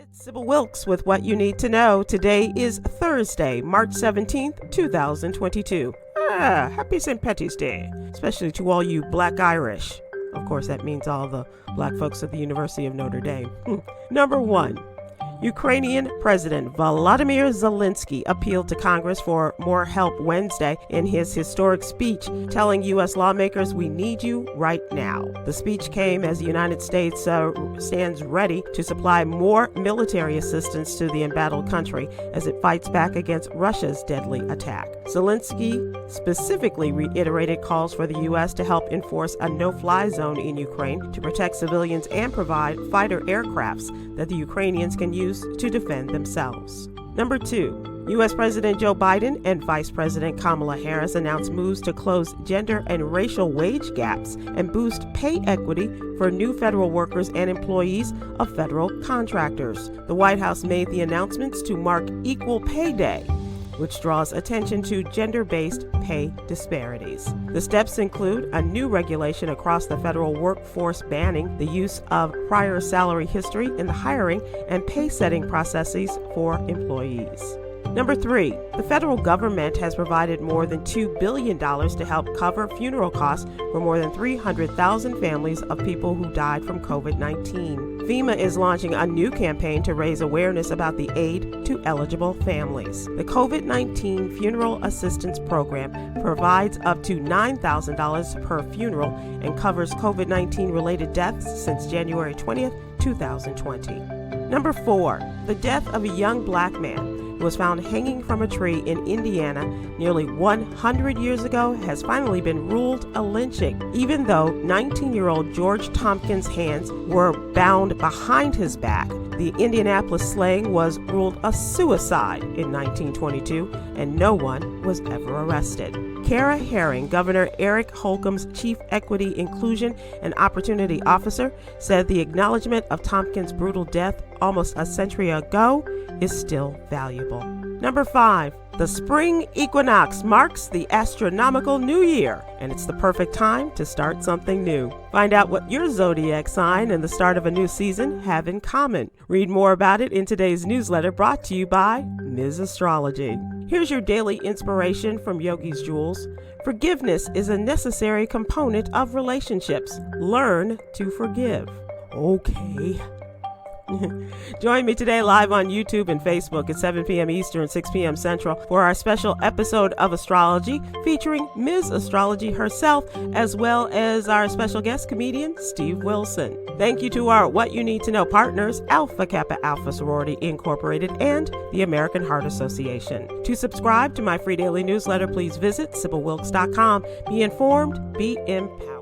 It's Sybil Wilkes with what you need to know. Today is Thursday, March 17th, 2022. Happy St. Patty's Day, especially to all you Black Irish. Of course, that means all the black folks at the University of Notre Dame. Number 1. Ukrainian President Volodymyr Zelenskyy appealed to Congress for more help Wednesday in his historic speech, telling U.S. lawmakers, "We need you right now." The speech came as the United States stands ready to supply more military assistance to the embattled country as it fights back against Russia's deadly attack. Zelenskyy specifically reiterated calls for the U.S. to help enforce a no-fly zone in Ukraine to protect civilians and provide fighter aircrafts that the Ukrainians can use to defend themselves. Number 2. U.S. President Joe Biden and Vice President Kamala Harris announced moves to close gender and racial wage gaps and boost pay equity for new federal workers and employees of federal contractors. The White House made the announcements to mark Equal Pay Day, which draws attention to gender-based pay disparities. The steps include a new regulation across the federal workforce banning the use of prior salary history in the hiring and pay-setting processes for employees. Number 3, the federal government has provided more than $2 billion to help cover funeral costs for more than 300,000 families of people who died from COVID-19. FEMA is launching a new campaign to raise awareness about the aid to eligible families. The COVID-19 Funeral Assistance Program provides up to $9,000 per funeral and covers COVID-19 related deaths since January 20th, 2020. Number 4, the death of a young black man who was found hanging from a tree in Indiana nearly 100 years ago has finally been ruled a lynching, even though 19-year-old George Tompkins' hands were bound behind his back. The Indianapolis slaying was ruled a suicide in 1922, and no one was ever arrested. Kara Herring, Governor Eric Holcomb's Chief Equity, Inclusion, and Opportunity Officer, said the acknowledgement of Tompkins' brutal death almost a century ago is still valuable. Number 5. The spring equinox marks the astronomical new year, and it's the perfect time to start something new. Find out what your zodiac sign and the start of a new season have in common. Read more about it in today's newsletter brought to you by Ms. Astrology. Here's your daily inspiration from Yogi's Jewels. Forgiveness is a necessary component of relationships. Learn to forgive. Okay. Join me today live on YouTube and Facebook at 7 p.m. Eastern, 6 p.m. Central for our special episode of Astrology featuring Ms. Astrology herself, as well as our special guest comedian, Steve Wilson. Thank you to our What You Need to Know partners, Alpha Kappa Alpha Sorority Incorporated and the American Heart Association. To subscribe to my free daily newsletter, please visit SybilWilkes.com. Be informed, be empowered.